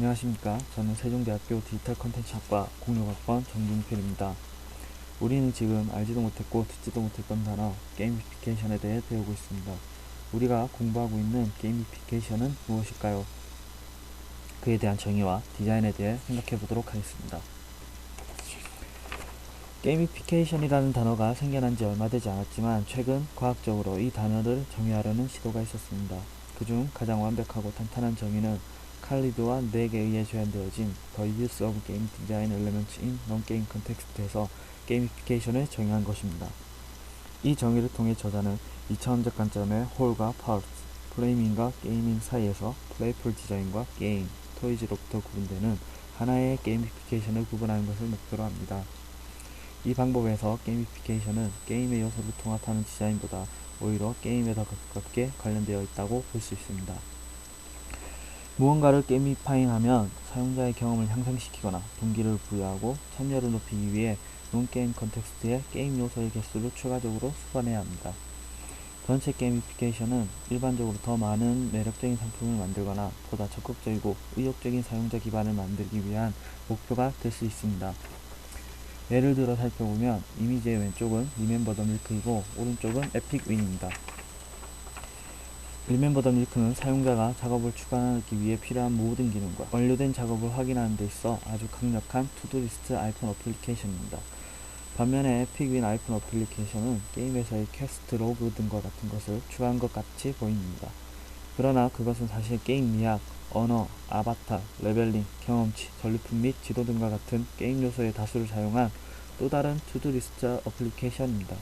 안녕하십니까. 저는 세종대학교 디지털 컨텐츠학과 06학번 정준필입니다. 우리는 지금 알지도 못했고 듣지도 못했던 단어 게이미피케이션에 대해 배우고 있습니다. 우리가 공부하고 있는 게이미피케이션은 무엇일까요? 그에 대한 정의와 디자인에 대해 생각해 보도록 하겠습니다. 게이미피케이션이라는 단어가 생겨난 지 얼마 되지 않았지만 최근 과학적으로 이 단어를 정의하려는 시도가 있었습니다. 그중 가장 완벽하고 탄탄한 정의는 칼리드와 넥에 의해 제안되어진 The Use of Game Design Elements in Non-Game Context에서 게이미피케이션을 정의한 것입니다. 이 정의를 통해 저자는 2차원적 관점의 홀과 파트, 플레이밍과 게이밍 사이에서 플레이풀 디자인과 게임, 토이즈로부터 구분되는 하나의 게이미피케이션을 구분하는 것을 목표로 합니다. 이 방법에서 게이미피케이션은 게임의 요소를 통합하는 디자인보다 오히려 게임에 더 가깝게 관련되어 있다고 볼 수 있습니다. 무언가를 게이미파잉하면 사용자의 경험을 향상시키거나 동기를 부여하고 참여를 높이기 위해 논게임 컨텍스트에 게임 요소의 개수를 추가적으로 수반해야 합니다. 전체 게이미피케이션은 일반적으로 더 많은 매력적인 상품을 만들거나 보다 적극적이고 의욕적인 사용자 기반을 만들기 위한 목표가 될 수 있습니다. 예를 들어 살펴보면 이미지의 왼쪽은 리멤버 더 밀크이고 오른쪽은 에픽 윈입니다. 리멤버 더 밀크는 사용자가 작업을 추가하기 위해 필요한 모든 기능과 완료된 작업을 확인하는 데 있어 아주 강력한 투두리스트 아이폰 어플리케이션입니다. 반면에 에픽 윈 아이폰 어플리케이션은 게임에서의 퀘스트 로그 등과 같은 것을 추가한 것 같이 보입니다. 그러나 그것은 사실 게임 미학, 언어, 아바타, 레벨링, 경험치, 전리품 및 지도 등과 같은 게임 요소의 다수를 사용한 또 다른 투두리스트 어플리케이션입니다.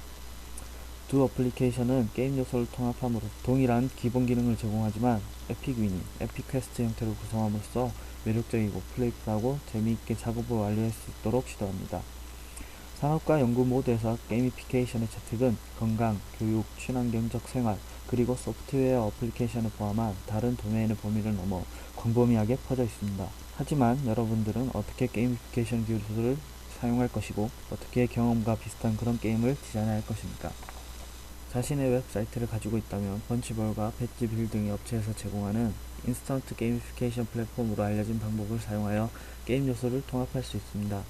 두 어플리케이션은 게임 요소를 통합함으로 동일한 기본 기능을 제공하지만 에픽윈이 에픽 퀘스트 형태로 구성함으로써 매력적이고 플레이풀하고 재미있게 작업을 완료할 수 있도록 시도합니다. 산업과 연구 모두에서 게이미피케이션의 채택은 건강, 교육, 친환경적 생활, 그리고 소프트웨어 어플리케이션을 포함한 다른 도메인의 범위를 넘어 광범위하게 퍼져 있습니다. 하지만 여러분들은 어떻게 게이미피케이션 기술을 사용할 것이고 어떻게 경험과 비슷한 그런 게임을 디자인할 것입니까? 자신의 웹사이트를 가지고 있다면 펀치볼과 배지빌 등의 업체에서 제공하는 인스턴트 게이미피케이션 플랫폼으로 알려진 방법을 사용하여 게임 요소를 통합할 수 있습니다.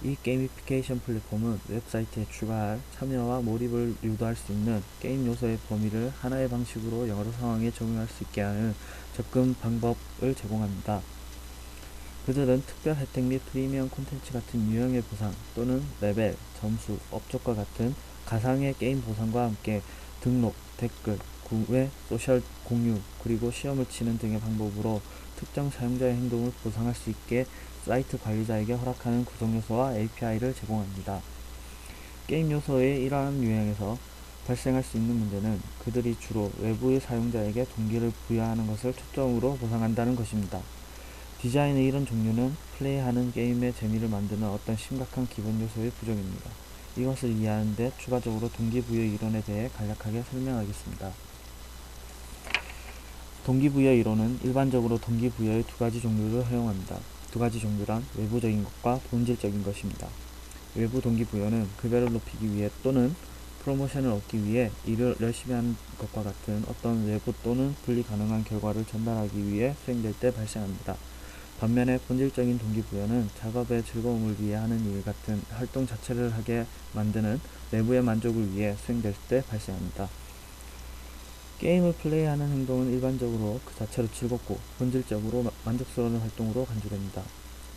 이 게이미피케이션 플랫폼은 웹사이트에 추가할 참여와 몰입을 유도할 수 있는 게임 요소의 범위를 하나의 방식으로 여러 상황에 적용할 수 있게 하는 접근 방법을 제공합니다. 그들은 특별 혜택 및 프리미엄 콘텐츠 같은 유형의 보상 또는 레벨, 점수, 업적과 같은 가상의 게임 보상과 함께 등록, 댓글, 구매, 소셜 공유, 그리고 시험을 치는 등의 방법으로 특정 사용자의 행동을 보상할 수 있게 사이트 관리자에게 허락하는 구성 요소와 API를 제공합니다. 게임 요소의 이러한 유형에서 발생할 수 있는 문제는 그들이 주로 외부의 사용자에게 동기를 부여하는 것을 초점으로 보상한다는 것입니다. 디자인의 이런 종류는 플레이하는 게임의 재미를 만드는 어떤 심각한 기본 요소의 부족입니다. 이것을 이해하는 데 추가적으로 동기부여 이론에 대해 간략하게 설명하겠습니다. 동기부여 이론은 일반적으로 동기부여의 두 가지 종류를 허용합니다. 두 가지 종류란 외부적인 것과 본질적인 것입니다. 외부 동기부여는 급여를 높이기 위해 또는 프로모션을 얻기 위해 일을 열심히 하는 것과 같은 어떤 외부 또는 분리 가능한 결과를 전달하기 위해 수행될 때 발생합니다. 반면에 본질적인 동기부여는 작업의 즐거움을 위해 하는 일 같은 활동 자체를 하게 만드는 내부의 만족을 위해 수행될 때 발생합니다. 게임을 플레이하는 행동은 일반적으로 그 자체로 즐겁고 본질적으로 만족스러운 활동으로 간주됩니다.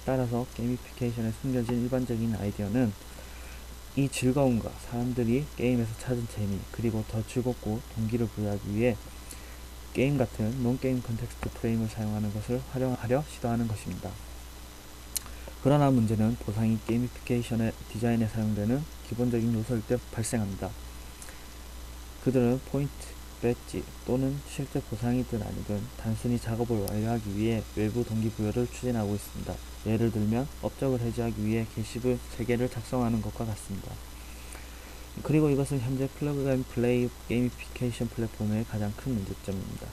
따라서 게이미피케이션에 숨겨진 일반적인 아이디어는 이 즐거움과 사람들이 게임에서 찾은 재미, 그리고 더 즐겁고 동기를 부여하기 위해 게임 같은 논게임 컨텍스트 프레임을 사용하는 것을 활용하려 시도하는 것입니다. 그러나 문제는 보상이 게이미피케이션의 디자인에 사용되는 기본적인 요소일 때 발생합니다. 그들은 포인트, 배지 또는 실제 보상이든 아니든 단순히 작업을 완료하기 위해 외부 동기부여를 추진하고 있습니다. 예를 들면 업적을 해지하기 위해 게시물 3개를 작성하는 것과 같습니다. 그리고 이것은 현재 플러그 앤 플레이 게이미피케이션 플랫폼의 가장 큰 문제점입니다.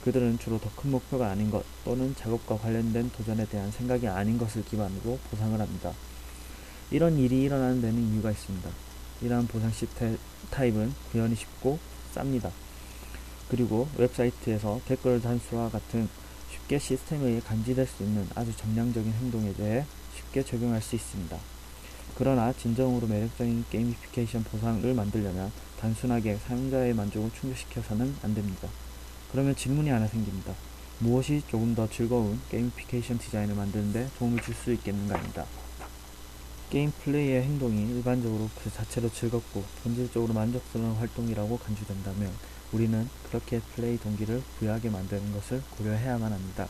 그들은 주로 더 큰 목표가 아닌 것 또는 작업과 관련된 도전에 대한 생각이 아닌 것을 기반으로 보상을 합니다. 이런 일이 일어나는 데는 이유가 있습니다. 이러한 보상식 타입은 구현이 쉽고 쌉니다. 그리고 웹사이트에서 댓글 단수와 같은 쉽게 시스템에 의해 감지될 수 있는 아주 정량적인 행동에 대해 쉽게 적용할 수 있습니다. 그러나 진정으로 매력적인 게이미피케이션 보상을 만들려면 단순하게 사용자의 만족을 충족시켜서는 안됩니다. 그러면 질문이 하나 생깁니다. 무엇이 조금 더 즐거운 게이미피케이션 디자인을 만드는 데 도움을 줄 수 있겠는가입니다. 게임 플레이의 행동이 일반적으로 그 자체로 즐겁고 본질적으로 만족스러운 활동이라고 간주된다면 우리는 그렇게 플레이 동기를 부여하게 만드는 것을 고려해야만 합니다.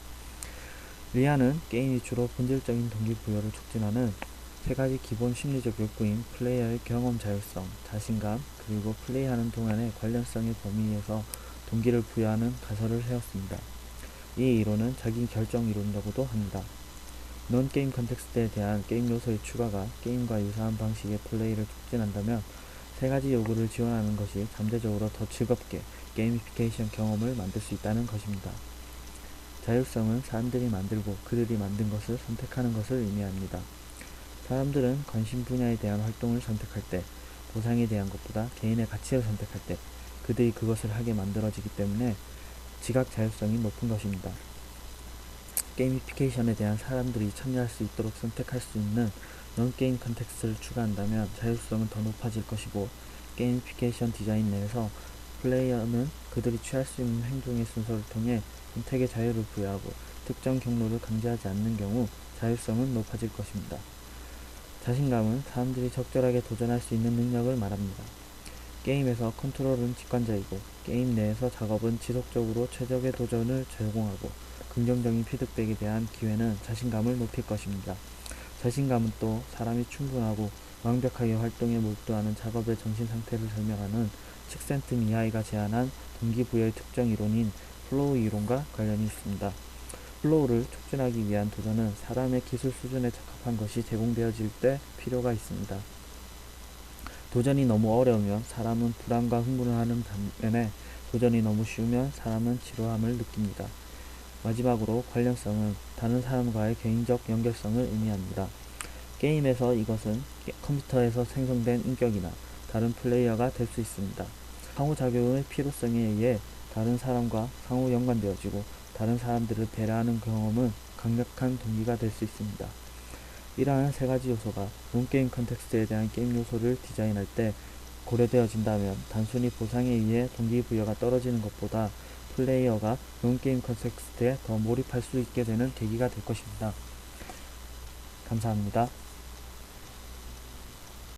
리아는 게임이 주로 본질적인 동기 부여를 촉진하는 세 가지 기본 심리적 욕구인 플레이어의 경험 자율성, 자신감, 그리고 플레이하는 동안의 관련성의 범위에서 동기를 부여하는 가설을 세웠습니다. 이 이론은 자기 결정 이론이라고도 합니다. non-게임 컨텍스트에 대한 게임 요소의 추가가 게임과 유사한 방식의 플레이를 촉진한다면 세 가지 요구를 지원하는 것이 잠재적으로 더 즐겁게 게이미피케이션 경험을 만들 수 있다는 것입니다. 자율성은 사람들이 만들고 그들이 만든 것을 선택하는 것을 의미합니다. 사람들은 관심 분야에 대한 활동을 선택할 때, 보상에 대한 것보다 개인의 가치를 선택할 때 그들이 그것을 하게 만들어지기 때문에 지각 자율성이 높은 것입니다. 게이미피케이션에 대한 사람들이 참여할 수 있도록 선택할 수 있는 non-게임 컨텍스트를 추가한다면 자율성은 더 높아질 것이고 게이미피케이션 디자인 내에서 플레이어는 그들이 취할 수 있는 행동의 순서를 통해 선택의 자유를 부여하고 특정 경로를 강제하지 않는 경우 자율성은 높아질 것입니다. 자신감은 사람들이 적절하게 도전할 수 있는 능력을 말합니다. 게임에서 컨트롤은 직관적이고 게임 내에서 작업은 지속적으로 최적의 도전을 제공하고 긍정적인 피드백에 대한 기회는 자신감을 높일 것입니다. 자신감은 또 사람이 충분하고 완벽하게 활동에 몰두하는 작업의 정신 상태를 설명하는 칙센트 미하이가 제안한 동기부여의 특정 이론인 플로우 이론과 관련이 있습니다. 플로우를 촉진하기 위한 도전은 사람의 기술 수준에 적합한 것이 제공되어질 때 필요가 있습니다. 도전이 너무 어려우면 사람은 불안과 흥분을 하는 반면에 도전이 너무 쉬우면 사람은 지루함을 느낍니다. 마지막으로 관련성은 다른 사람과의 개인적 연결성을 의미합니다. 게임에서 이것은 컴퓨터에서 생성된 인격이나 다른 플레이어가 될 수 있습니다. 상호작용의 필요성에 의해 다른 사람과 상호 연관되어지고 다른 사람들을 배려하는 경험은 강력한 동기가 될 수 있습니다. 이러한 세 가지 요소가 non-게임 컨텍스트에 대한 게임 요소를 디자인할 때 고려되어진다면 단순히 보상에 의해 동기부여가 떨어지는 것보다 플레이어가 non-게임 컨텍스트에 더 몰입할 수 있게 되는 계기가 될 것입니다. 감사합니다.